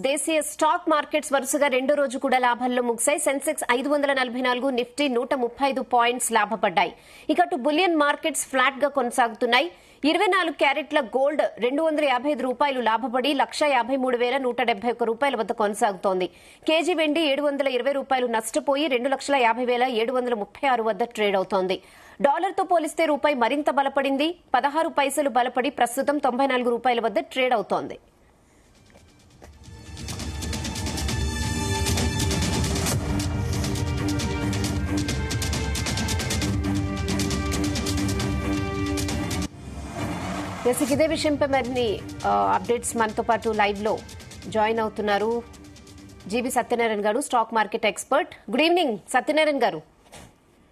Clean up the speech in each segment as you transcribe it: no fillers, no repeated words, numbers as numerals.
దేశీయ stock markets వరుసగా రెండో రోజు కూడా లాభాల్లో ముగిశాయి. సెన్సెక్స్ 544, నిఫ్టీ 135 పాయింట్స్ లాభపడ్డాయి. ఇక అటు బులియన్ మార్కెట్స్ ఫ్లాట్ గా కొనసాగుతున్నాయి. 24 క్యారెట్ల గోల్డ్ ₹255 లాభపడి 1,53,171 రూపాయల వద్ద కొనసాగుతోంది. కేజీ వెండి ₹720 నష్టపోయి 2,50,736 వద్ద ట్రేడ్ అవుతోంది. డాలర్తో పోలిస్తే రూపాయి మరింత బలపడింది. 16 పైసలు బలపడి ప్రస్తుతం 94 రూపాయల వద్ద ట్రేడ్ అవుతోంది. ఇదే విషయంపై మరిన్ని అప్డేట్స్ మనతో పాటు లైవ్ లో జాయిన్ అవుతున్నారు G B Satyanarayana garu, stock market expert. Good evening Satyanarayana garu.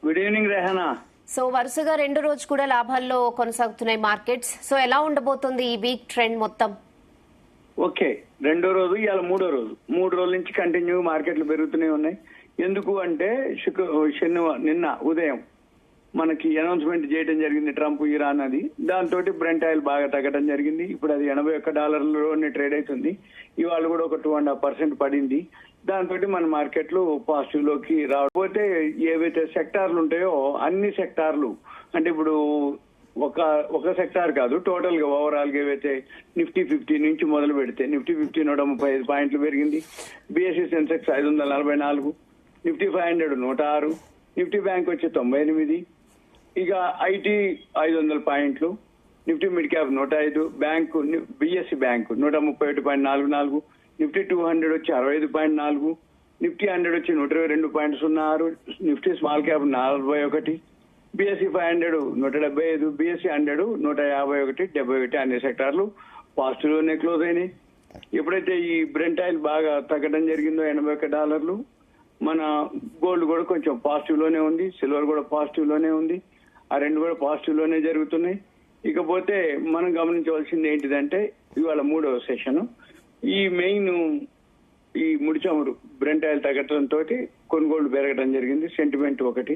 Good evening Rehana. So వరుసగా రెండో రోజు కూడా లాభాల్లో కొనసాగుతున్నాయి మార్కెట్స్. సో ఎలా ఉండబోతుంది ఈ వీక్ ట్రెండ్ మొత్తం? ఓకే, రెండో రోజు ఇవాళ మూడో రోజు, 3 రోజుల నుంచి కంటిన్యూ మార్కెట్లు పెరుగుతూనే ఉన్నాయి. ఎందుకు అంటే నిన్న ఉదయం మనకి అనౌన్స్మెంట్ చేయడం జరిగింది ట్రంప్ ఇరాన్ అది. దాంతో బ్రెంట్ ఆయిల్ బాగా తగ్గడం జరిగింది. ఇప్పుడు అది $81 ట్రేడ్ అవుతుంది. ఇవాళ కూడా ఒక 2.5% పడింది. దాంతో మన మార్కెట్లు పాజిటివ్ లోకి రాకపోతే ఏవైతే సెక్టార్లు ఉంటాయో అన్ని సెక్టార్లు, అంటే ఇప్పుడు ఒక సెక్టార్ కాదు, టోటల్ గా ఓవరాల్ గా ఏవైతే నిఫ్టీ 50 నుంచి మొదలు పెడితే నిఫ్టీ 50 135 పాయింట్లు పెరిగింది. BSE Sensex 544, Nifty 500 106, Nifty bank వచ్చి 98, ఇక ఐటీ 500 పాయింట్లు, Nifty mid cap 105, bank BSc bank 131.44, Nifty 200 వచ్చి 65.4, నిఫ్టీ 100 వచ్చి 122.06, Nifty small cap 41, BSc 500 175, BSc 100 151, 71 అన్ని సెక్టార్లు పాజిటివ్ లోనే క్లోజ్ అయినాయి. ఎప్పుడైతే ఈ బ్రెంట్ ఆయిల్ బాగా తగ్గడం జరిగిందో $81, మన గోల్డ్ కూడా కొంచెం పాజిటివ్ లోనే ఉంది, సిల్వర్ కూడా పాజిటివ్ లోనే ఉంది. ఆ రెండు కూడా పాజిటివ్ లోనే జరుగుతున్నాయి. ఇకపోతే మనం గమనించవలసింది ఏంటిదంటే ఇవాళ మూడవ సెషన్, ఈ మెయిన్ ఈ ముడి చమురు బ్రెంట్ ఆయిల్ తగ్గడంతో కొనుగోళ్లు పెరగడం జరిగింది. సెంటిమెంట్ ఒకటి,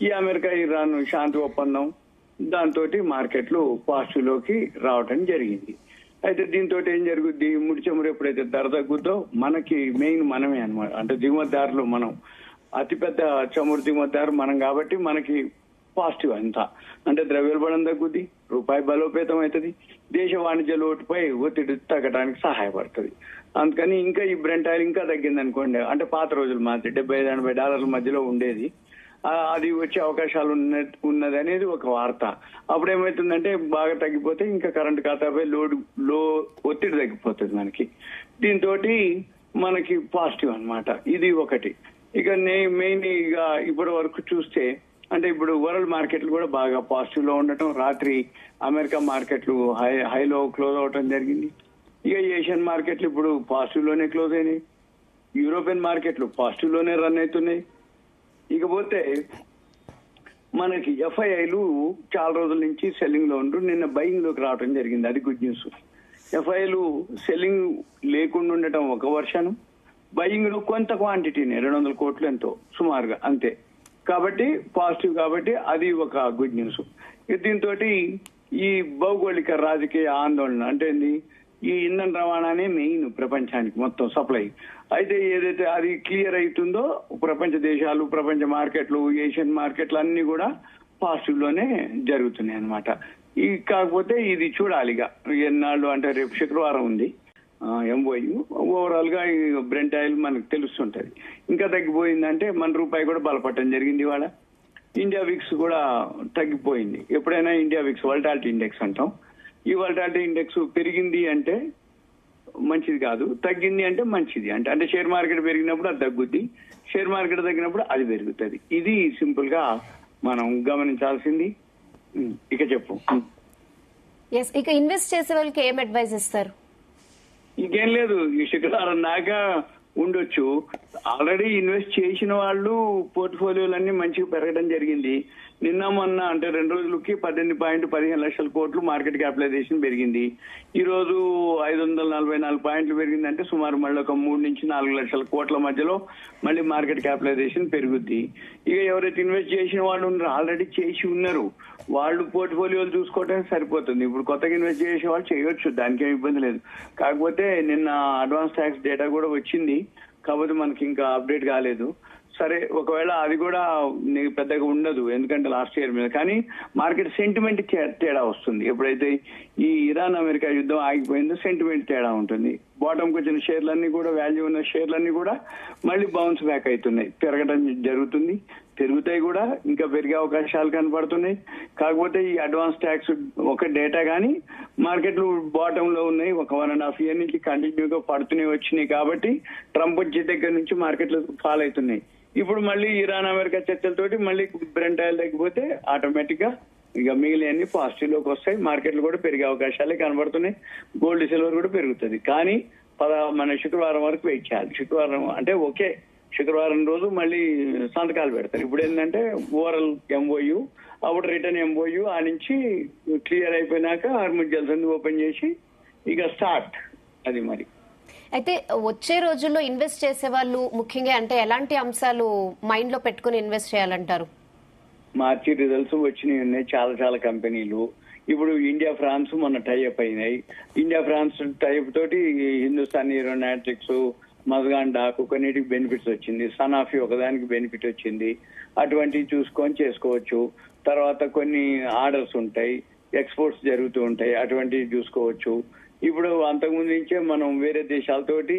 ఈ అమెరికా ఇరాన్ శాంతి ఒప్పందం, దాంతో మార్కెట్లు పాజిటివ్ లోకి రావడం జరిగింది. అయితే దీంతో ఏం జరుగుద్ది, ముడి చమురు ఎప్పుడైతే ధర తగ్గుద్దో మనకి మెయిన్ మనమే అనమాట, అంటే దిగుమతిదారులు మనం, అతిపెద్ద చమురు దిగుమతిదారు మనం కాబట్టి మనకి పాజిటివ్ అంతా, అంటే ద్రవ్యోల్బణం తగ్గుద్ది, రూపాయి బలోపేతం అవుతుంది, దేశ వాణిజ్య లోటుపై ఒత్తిడి తగ్గడానికి సహాయపడుతుంది. అందుకని ఇంకా ఈ బ్రెంట్ ఆయిల్ ఇంకా తగ్గింది అనుకోండి, అంటే పాత రోజుల మాదిరి $75-80 మధ్యలో ఉండేది, అది వచ్చే అవకాశాలు ఉన్నది అనేది ఒక వార్త. అప్పుడు ఏమవుతుందంటే బాగా తగ్గిపోతే ఇంకా కరెంట్ ఖాతాపై ఒత్తిడి తగ్గిపోతుంది మనకి. దీంతో మనకి పాజిటివ్ అన్నమాట, ఇది ఒకటి. ఇక మెయిన్ ఇక ఇప్పటి వరకు చూస్తే అంటే ఇప్పుడు వరల్డ్ మార్కెట్లు కూడా బాగా పాజిటివ్ లో ఉండటం, రాత్రి అమెరికా మార్కెట్లు హైలో క్లోజ్ అవటం జరిగింది. ఇక ఏషియన్ మార్కెట్లు ఇప్పుడు పాజిటివ్ లోనే క్లోజ్ అయినాయి, యూరోపియన్ మార్కెట్లు పాజిటివ్ లోనే రన్ అవుతున్నాయి. ఇకపోతే మనకి ఎఫ్ఐఐలు చాలా రోజుల నుంచి సెల్లింగ్ లో ఉంటూ నిన్న బయింగ్ లోకి రావడం జరిగింది, అది గుడ్ న్యూస్. ఎఫ్ఐఐలు సెల్లింగ్ లేకుండా ఉండటం ఒక వర్షం, బయింగ్ లో కొంత క్వాంటిటీనే 200 కోట్లు ఎంతో సుమారుగా అంతే, కాబట్టి పాజిటివ్, కాబట్టి అది ఒక గుడ్ న్యూస్. దీంతో ఈ భౌగోళిక రాజకీయ ఆందోళన అంటే ఈ ఇంధన రవాణానే మెయిన్ ప్రపంచానికి మొత్తం సప్లై. అయితే ఏదైతే అది క్లియర్ అవుతుందో ప్రపంచ దేశాలు, ప్రపంచ మార్కెట్లు, ఏషియన్ మార్కెట్లు అన్ని కూడా పాజిటివ్ లోనే జరుగుతున్నాయి అన్నమాట. కాకపోతే ఇది చూడాలి ఇక ఎన్నాళ్ళు, అంటే రేపు శుక్రవారం ఉంది ఎంఓయు. ఓవరాల్ గా ఈ బ్రెంట్ ఆయిల్ మనకు తెలుస్తుంటది. ఇంకా తగ్గిపోయిందంటే మన రూపాయి కూడా బలపడటం జరిగింది. ఇవాళ ఇండియా విక్స్ కూడా తగ్గిపోయింది. ఎప్పుడైనా ఇండియా విక్స్ వోల్టాలిటీ ఇండెక్స్ అంటాం, ఈ వోల్టాలిటీ ఇండెక్స్ పెరిగింది అంటే మంచిది కాదు, తగ్గింది అంటే మంచిది. అంటే షేర్ మార్కెట్ పెరిగినప్పుడు అది తగ్గుద్ది, షేర్ మార్కెట్ తగ్గినప్పుడు అది పెరుగుతుంది. ఇది సింపుల్ గా మనం గమనించాల్సింది. ఇక చెప్పు, ఇక ఇన్వెస్ట్ చేసే వాళ్ళకి ఏం అడ్వైజ్ ఇస్తారు? ఇంకేం లేదు, ఈ శుక్రవారం దాకా ఉండొచ్చు. ఆల్రెడీ ఇన్వెస్ట్ చేసిన వాళ్ళు పోర్ట్ఫోలియోలన్నీ మంచిగా పెరగడం జరిగింది. నిన్న మొన్న అంటే 2 రోజులకి 18.15 లక్షల కోట్లు మార్కెట్ క్యాపిటలైజేషన్ పెరిగింది. ఈ రోజు 544 పాయింట్లు పెరిగిందంటే సుమారు మళ్ళీ ఒక 3 నుంచి 4 లక్షల కోట్ల మధ్యలో మళ్ళీ మార్కెట్ క్యాపిటలైజేషన్ పెరుగుద్ది. ఇక ఎవరైతే ఇన్వెస్ట్ చేసిన వాళ్ళు ఉన్నారు, ఆల్రెడీ చేసి ఉన్నారు, వాళ్ళు పోర్ట్ఫోలియోలు చూసుకోవడానికి సరిపోతుంది. ఇప్పుడు కొత్తగా ఇన్వెస్ట్ చేసే వాళ్ళు చేయొచ్చు, దానికి ఏమి ఇబ్బంది లేదు. కాకపోతే నిన్న అడ్వాన్స్ ట్యాక్స్ డేటా కూడా వచ్చింది, కాకపోతే మనకి ఇంకా అప్డేట్ కాలేదు. సరే, ఒకవేళ అది కూడా నీకు పెద్దగా ఉండదు, ఎందుకంటే లాస్ట్ ఇయర్ మీద. కానీ మార్కెట్ సెంటిమెంట్ తేడా వస్తుంది. ఎప్పుడైతే ఈ ఇరాన్ అమెరికా యుద్ధం ఆగిపోయిందో సెంటిమెంట్ తేడా ఉంటుంది. బాటంకి వచ్చిన షేర్లన్నీ కూడా, వాల్యూ ఉన్న షేర్లన్నీ కూడా మళ్ళీ బౌన్స్ బ్యాక్ అవుతున్నాయి, పెరగడం జరుగుతుంది, పెరుగుతాయి కూడా, ఇంకా పెరిగే అవకాశాలు కనపడుతున్నాయి. కాకపోతే ఈ అడ్వాన్స్ ట్యాక్స్ ఒక డేటా కానీ మార్కెట్లు బాటమ్ లో ఉన్నాయి, ఒక 1.5 ఇయర్ నుంచి కంటిన్యూగా పడుతూనే వచ్చినాయి. కాబట్టి ట్రంప్ వచ్చే దగ్గర నుంచి మార్కెట్లు ఫాల్ అవుతున్నాయి. ఇప్పుడు మళ్ళీ ఇరాన్ అమెరికా చర్చలతోటి మళ్ళీ బ్రెంట్ ఆయిల్ తగ్గిపోతే ఆటోమేటిక్ గా ఇక మిగిలినన్ని పాజిటివ్ లోకి వస్తాయి, మార్కెట్లు కూడా పెరిగే అవకాశాలే కనబడుతున్నాయి. గోల్డ్ సిల్వర్ కూడా పెరుగుతుంది. కానీ మన శుక్రవారం వరకు వెయిట్ చేయాలి. శుక్రవారం అంటే ఓకే, శుక్రవారం రోజు మళ్ళీ సంతకాలు పెడతారు. ఇప్పుడు ఏంటంటే ఓవరాల్ ఎంఓయు, అప్పుడు రిటర్న్ ఎంఓయు, ఆ నుంచి క్లియర్ అయిపోయినాక హార్ముజ్ జల్సంది ఓపెన్ చేసి ఇక స్టార్ట్. అది మరి అయితే వచ్చే రోజుల్లో ఇన్వెస్ట్ చేసే వాళ్ళు ముఖ్యంగా అంటే ఎలాంటి అంశాలు మైండ్ లో పెట్టుకుని ఇన్వెస్ట్ చేయాలంటారు? మార్చి రిజల్ట్స్ వచ్చినాయి ఉన్నాయి, చాలా చాలా కంపెనీలు. ఇప్పుడు ఇండియా ఫ్రాన్స్ మొన్న టైఅప్ అయినాయి. ఇండియా ఫ్రాన్స్ టైప్ తోటి హిందుస్థాన్ ఏరోనాటిక్స్, మజ్గాన్ డాక్ కొన్నిటికి బెనిఫిట్స్ వచ్చింది, సనాఫీ ఒకదానికి బెనిఫిట్ వచ్చింది. అటువంటివి చూసుకొని చేసుకోవచ్చు. తర్వాత కొన్ని ఆర్డర్స్ ఉంటాయి, ఎక్స్పోర్ట్స్ జరుగుతూ ఉంటాయి, అటువంటివి చూసుకోవచ్చు. ఇప్పుడు అంతకుముందు నుంచే మనం వేరే దేశాలతోటి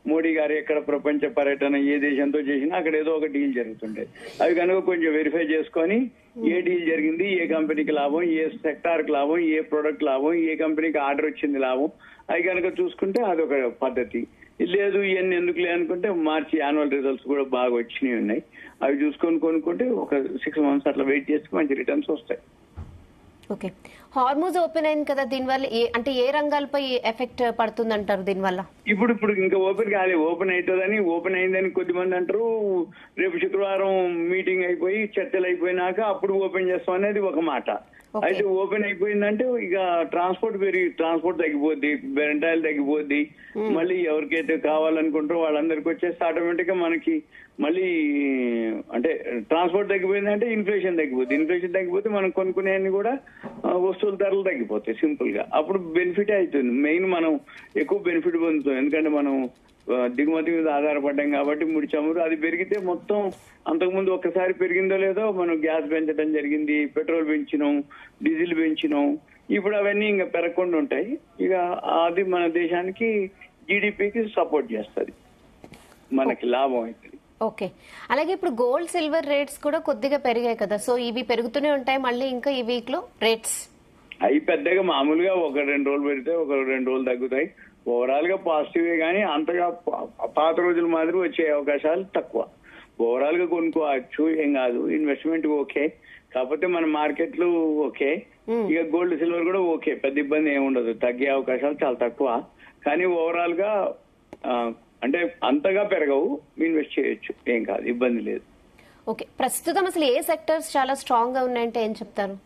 మోడీ గారు ఎక్కడ ప్రపంచ పర్యటన ఏ దేశంతో చేసినా అక్కడ ఏదో ఒక డీల్ జరుగుతుంటాయి. అవి కనుక కొంచెం వెరిఫై చేసుకొని ఏ డీల్ జరిగింది, ఏ కంపెనీకి లాభం, ఏ సెక్టార్ కి లాభం, ఏ ప్రొడక్ట్ లాభం, ఏ కంపెనీకి ఆర్డర్ వచ్చింది లాభం, అవి కనుక చూసుకుంటే అదొక పద్ధతి. లేదు ఇవన్నీ ఎందుకులే అనుకుంటే మార్చి యాన్యువల్ రిజల్ట్స్ కూడా బాగా వచ్చినాయి ఉన్నాయి, అవి చూసుకొని కొనుక్కుంటే ఒక 6 months అట్లా వెయిట్ చేస్తే మంచి రిటర్న్స్ వస్తాయి. ఓకే, హార్ముజ్ ఓపెన్ అయింది కదా, దీనివల్ల అంటే ఏ రంగాలపై ఎఫెక్ట్ పడుతుంది అంటారు దీనివల్ల? ఇప్పుడు ఇంకా ఓపెన్ కాలే, ఓపెన్ అవుతుందని, ఓపెన్ అయిందని కొద్దిమంది అంటారు. రేపు శుక్రవారం మీటింగ్ అయిపోయి చర్చలు అయిపోయినాక అప్పుడు ఓపెన్ చేస్తాం అనేది ఒక మాట. అయితే ఓపెన్ అయిపోయిందంటే ఇక ట్రాన్స్పోర్ట్ తగ్గిపోద్ది, బ్రెంట్ ఆయిల్ తగ్గిపోద్ది. మళ్ళీ ఎవరికైతే కావాలనుకుంటారో వాళ్ళందరికీ వచ్చేస్తే ఆటోమేటిక్ గా మనకి మళ్ళీ అంటే ట్రాన్స్పోర్ట్ తగ్గిపోయిందంటే ఇన్ఫ్లేషన్ తగ్గిపోద్ది. ఇన్ఫ్లేషన్ తగ్గిపోతే మనం కొనుక్కునే కూడా వస్తువుల ధరలు తగ్గిపోతాయి సింపుల్ గా. అప్పుడు బెనిఫిట్ అవుతుంది. మెయిన్ మనం ఎక్కువ బెనిఫిట్ పొందుతాం, ఎందుకంటే మనం దిగుమతి మీద ఆధారపడ్డాం కాబట్టి. ముడి చమురు అది పెరిగితే మొత్తం అంతకుముందు ఒక్కసారి పెరిగిందో లేదో మనం గ్యాస్ పెంచడం జరిగింది, పెట్రోల్ పెంచినాం, డీజిల్ పెంచినాం. ఇప్పుడు అవన్నీ ఇంకా పెరగకుండా ఉంటాయి. ఇక అది మన దేశానికి జీడిపికి సపోర్ట్ చేస్తుంది, మనకి లాభం అవుతుంది. ఓకే, అలాగే ఇప్పుడు గోల్డ్ సిల్వర్ రేట్స్ కూడా కొద్దిగా పెరిగాయి కదా, సో ఇవి పెరుగుతూనే ఉంటాయి మళ్ళీ ఇంకా ఈ వీక్ లో రేట్స్? అవి పెద్దగా మామూలుగా 1-2 రోజులు పెడితే 1-2 రోజులు తగ్గుతాయి. ఓవరాల్ గా పాజిటివే కానీ అంతగా పాత రోజుల మాదిరి వచ్చే అవకాశాలు తక్కువ. ఓవరాల్ గా కొనుక్కోవచ్చు, ఏం కాదు, ఇన్వెస్ట్మెంట్ ఓకే. కాకపోతే మన మార్కెట్లు ఓకే, ఇక గోల్డ్ సిల్వర్ కూడా ఓకే, పెద్ద ఇబ్బంది ఏమి ఉండదు, తగ్గే అవకాశాలు చాలా తక్కువ. కానీ ఓవరాల్ గా అంటే అంతగా పెరగవు, ఇన్వెస్ట్ చేయొచ్చు, ఏం కాదు, ఇబ్బంది లేదు. ఓకే, ప్రస్తుతం అసలు ఏ సెక్టర్స్ చాలా స్ట్రాంగ్ గా ఉన్నాయంటే ఏం చెప్తారు?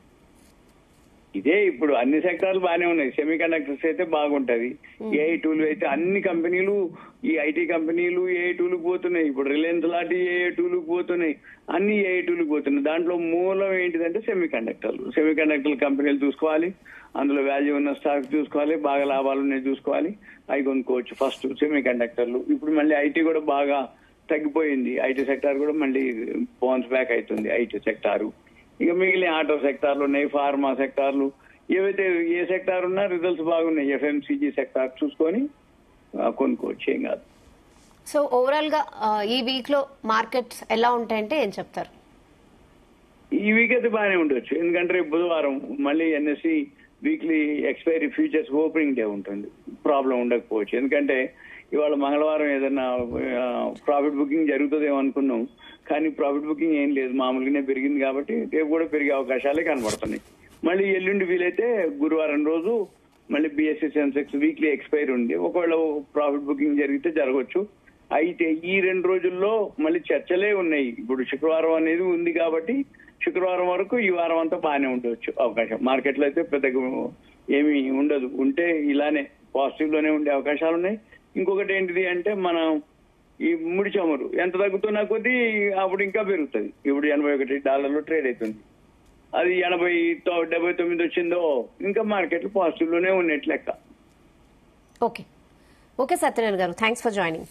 ఇదే ఇప్పుడు అన్ని సెక్టార్లు బాగానే ఉన్నాయి. సెమీ కండక్టర్స్ అయితే బాగుంటది, ఏఐ టూల్ అయితే అన్ని కంపెనీలు, ఈ ఐటీ కంపెనీలు ఏఐ టూలకు పోతున్నాయి. ఇప్పుడు రిలయన్స్ లాంటి ఏఐ టూలకు పోతున్నాయి, అన్ని ఏఐ టూలకు పోతున్నాయి. దాంట్లో మూలం ఏంటిదంటే సెమీ కండక్టర్ కంపెనీలు చూసుకోవాలి, అందులో వాల్యూ ఉన్న స్టాక్ చూసుకోవాలి, బాగా లాభాలు ఉన్నాయి చూసుకోవాలి, అవి కొనుక్కోవచ్చు ఫస్ట్ సెమీ కండక్టర్లు. ఇప్పుడు మళ్ళీ ఐటీ కూడా బాగా తగ్గిపోయింది, ఐటీ సెక్టార్ కూడా మళ్ళీ బౌన్స్ బ్యాక్ అవుతుంది ఐటీ సెక్టారు. ఇక మిగిలిన ఆటో సెక్టార్లు ఉన్నాయి, ఫార్మా సెక్టార్లు, ఏవైతే ఏ సెక్టార్ ఉన్నా రిజల్ట్స్ బాగున్నాయి. ఎఫ్ఎంసీజీ సెక్టార్ చూసుకొని కొనుక్కోవచ్చు, ఏం కాదు. సో ఓవరాల్ గా ఈ వీక్ లో మార్కెట్స్ ఎలా ఉంటాయంటే ఏం చెప్తారు? ఈ వీక్ అయితే బాగానే ఉండొచ్చు, ఎందుకంటే రేపు బుధవారం మళ్ళీ NSC weekly expiry futures opening day ఉంటుంది, ప్రాబ్లం ఉండకపోవచ్చు. ఎందుకంటే ఇవాళ మంగళవారం ఏదైనా ప్రాఫిట్ బుకింగ్ జరుగుతుందేమో అనుకున్నాం, కానీ ప్రాఫిట్ బుకింగ్ ఏం లేదు, మామూలుగానే పెరిగింది కాబట్టి రేపు కూడా పెరిగే అవకాశాలే కనబడుతున్నాయి. మళ్ళీ ఎల్లుండి వీలైతే గురువారం రోజు మళ్ళీ బిఎస్సి సెన్సెక్స్ వీక్లీ ఎక్స్పైరీ ఉంది, ఒకవేళ ప్రాఫిట్ బుకింగ్ జరిగితే జరగవచ్చు. అయితే ఈ 2 రోజుల్లో మళ్ళీ చర్చలే ఉన్నాయి. ఇప్పుడు శుక్రవారం అనేది ఉంది కాబట్టి శుక్రవారం వరకు ఈ వారం అంతా బాగానే ఉండవచ్చు అవకాశం. మార్కెట్లో అయితే పెద్దగా ఏమీ ఉండదు, ఉంటే ఇలానే పాజిటివ్ లోనే ఉండే అవకాశాలు ఉన్నాయి. ఇంకొకటి ఏంటిది అంటే మనం ఈ ముడి చమురు ఎంత తగ్గుతున్నా కొద్దీ అప్పుడు ఇంకా పెరుగుతుంది. ఇప్పుడు $81 ట్రేడ్ అవుతుంది, అది 79 వచ్చిందో ఇంకా మార్కెట్లు పాజిటివ్ లోనే ఉన్నట్టు లెక్క. ఓకే సత్యనారాయణ గారు, థ్యాంక్స్ ఫర్ జాయినింగ్.